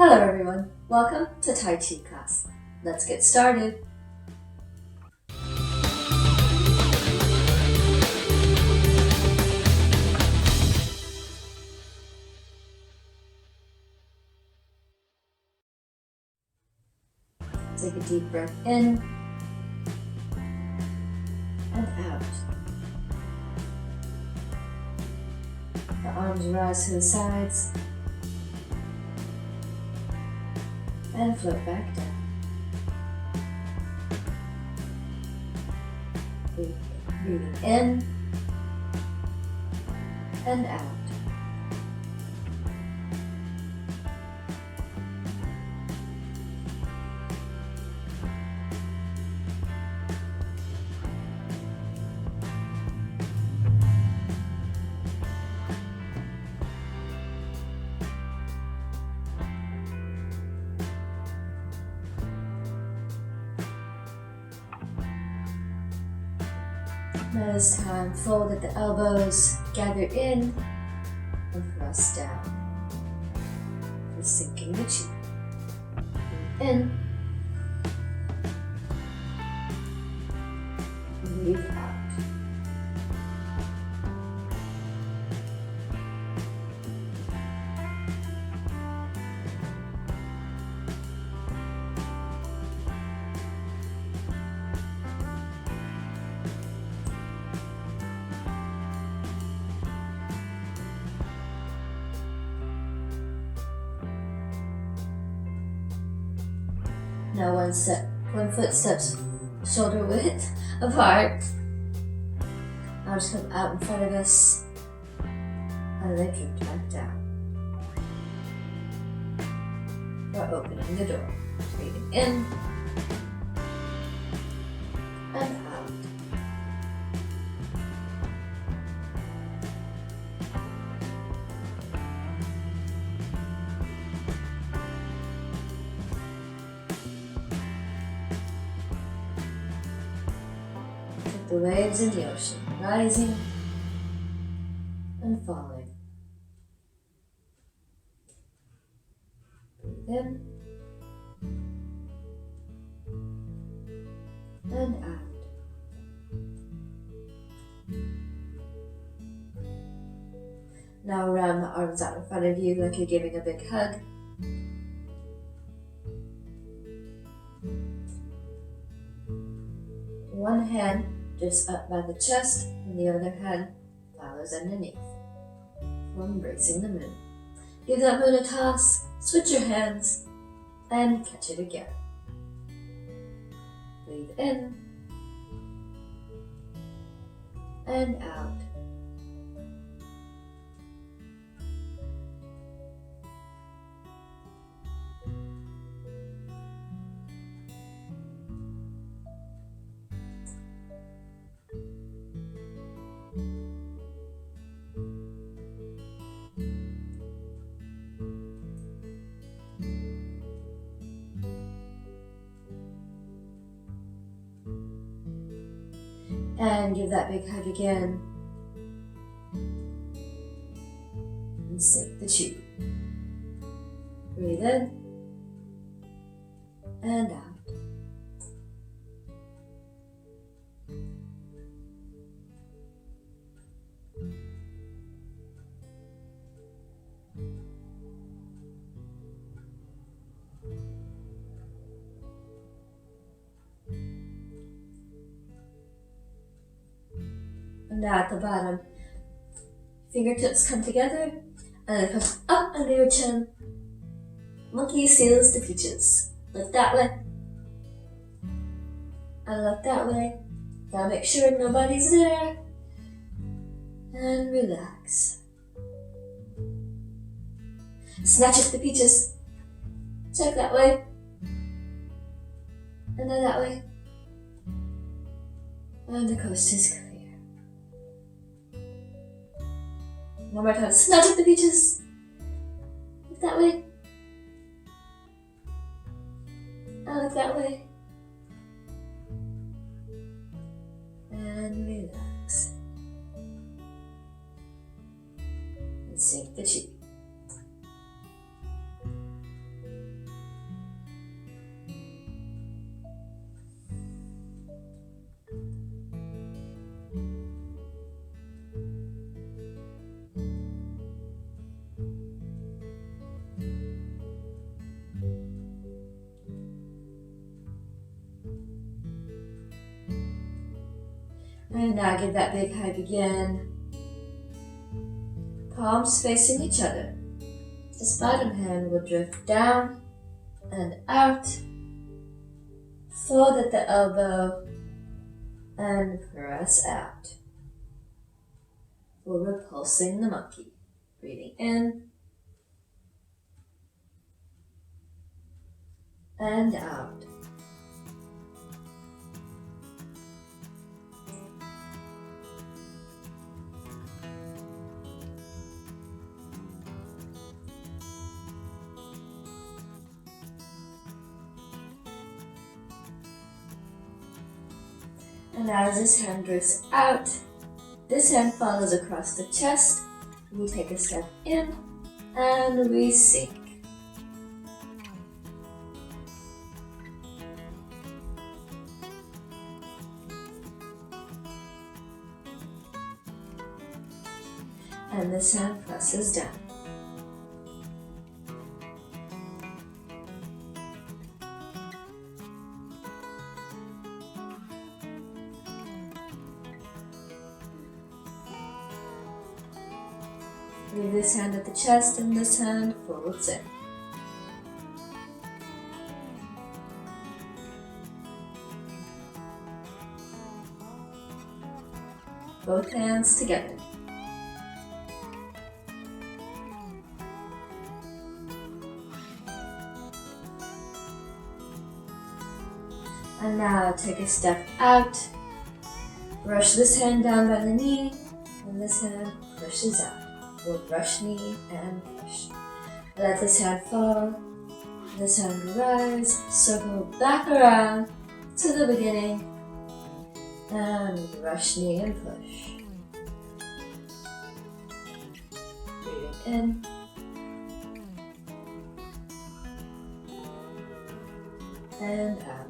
Hello everyone, welcome to Tai Chi class. Let's get started. Take a deep breath in and out. The arms rise to the sides and float back down. Breathing in and out. Now this time, fold at the elbows, gather in, and thrust down. For sinking the chi. Breathe in. Breathe out. Now one foot steps shoulder width apart. Now just come out in front of us and then drift back down. We're opening the door. Breathing in and out. The waves in the ocean, rising and falling. Breathe in and out. Now round the arms out in front of you like you're giving a big hug. One hand just up by the chest, and the other hand follows underneath for embracing the moon. Give that moon a toss, switch your hands, and catch it again. Breathe in and out. And give that big hug again. And sink the chi. Breathe in and out. And now at the bottom, fingertips come together and it comes up under your chin. Monkey seals the peaches. Look that way. And look that way. Gotta make sure nobody's there. And relax. Snatch up the peaches. Check that way. And then that way. And the coast is clear. One more time. Snatch up the peaches. Look that way. And look that way. And relax. And sink the chi. And now give that big hug again. Palms facing each other. This bottom hand will drift down and out. Fold at the elbow and press out. We're repulsing the monkey. Breathing in and out. And as this hand drifts out, this hand follows across the chest. We take a step in and we sink. And this hand presses down. Leave this hand at the chest and this hand folds in. Both hands together. And now take a step out. Brush this hand down by the knee and this hand pushes out. We'll brush knee and push. Let this hand fall, this hand rise, circle back around to the beginning, and brush knee and push. Breathing in, and out.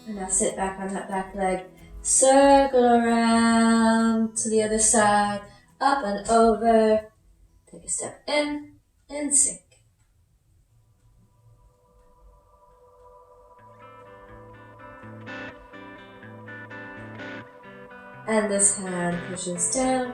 And now sit back on that back leg, circle around to the other side, up and over. Take a step in and sink. And this hand pushes down.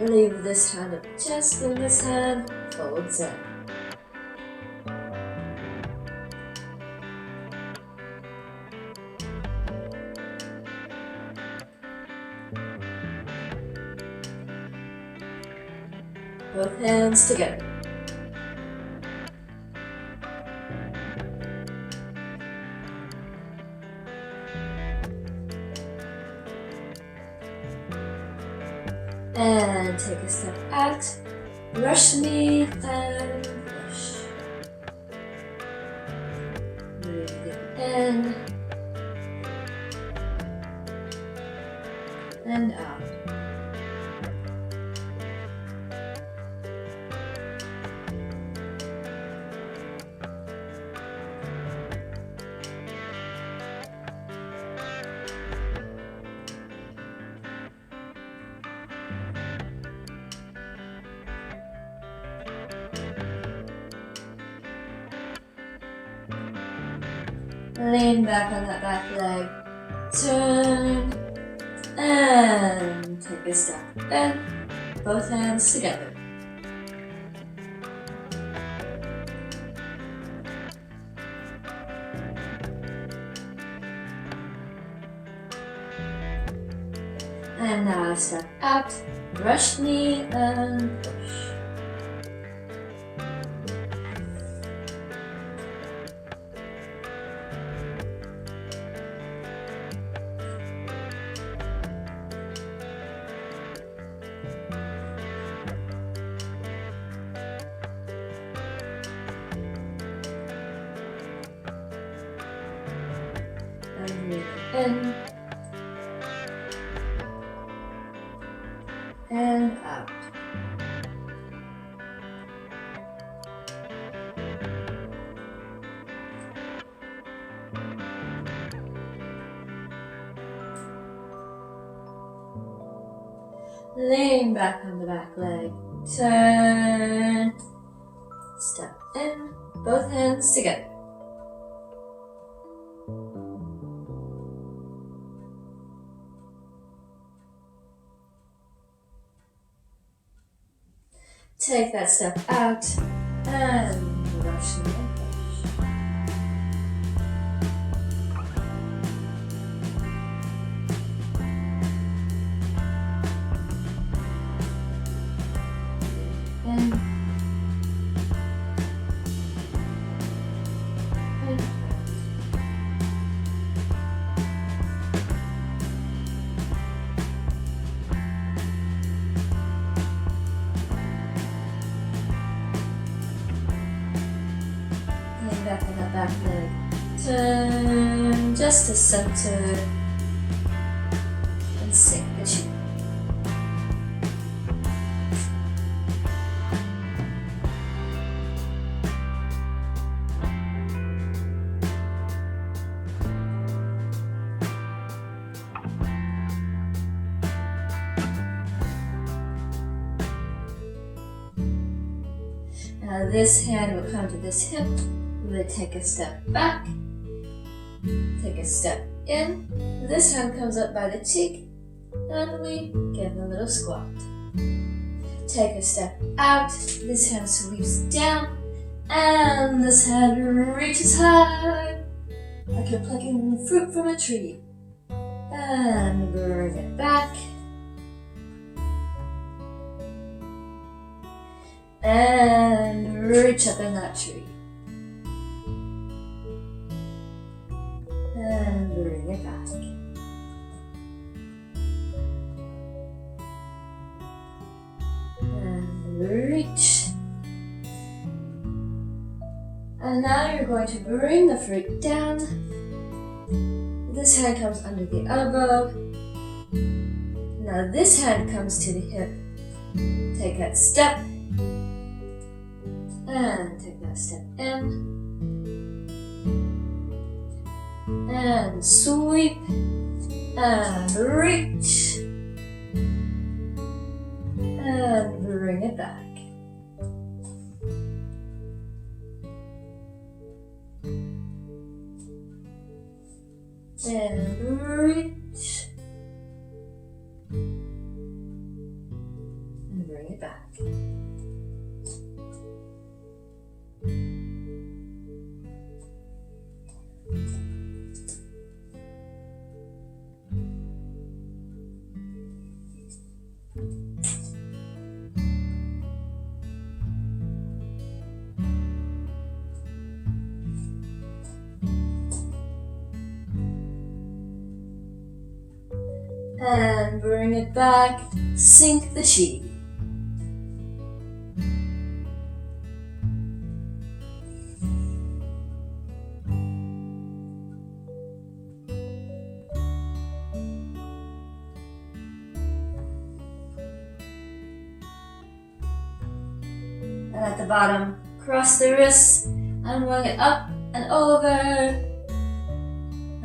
Leave this hand at the chest and this hand folds in. Both hands together. And take a step out, brush knee and push. Breathing in and out. Lean back on that back leg, turn, and take a step in, both hands together. And now step out, brush knee and push. And breathe in. And Lean back on the back leg. Turn. Step in. Both hands together. Take that step out and rush the push. In. And out. Lean back on that back leg. Turn just to center and sink the chin. Now this hand will come to this hip. We'll take a step back. Take a step in. This hand comes up by the cheek. And we give a little squat. Take a step out. This hand sweeps down. And this hand reaches high. Like you're plucking fruit from a tree. And bring it back. And reach up in that tree. And bring it back. And reach. And now you're going to bring the fruit down. This hand comes under the elbow. Now this hand comes to the hip. Take that step. And take that step in. And sweep. And reach. And bring it back. And reach. And bring it back. And bring it back, sink the chi. And at the bottom, cross the wrists and wing it up and over. And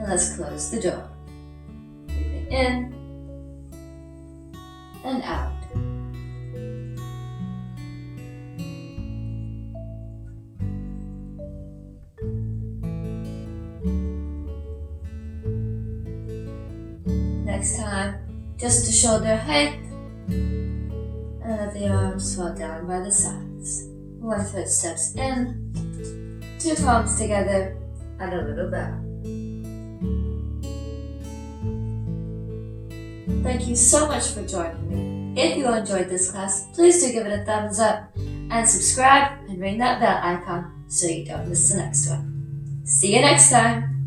let's close the door. Breathing in and out. Next time, just to shoulder height, and let the arms fall down by the sides. One foot steps in, two palms together, and a little bow. Thank you so much for joining me. If you enjoyed this class, please do give it a thumbs up and subscribe and ring that bell icon so you don't miss the next one. See you next time.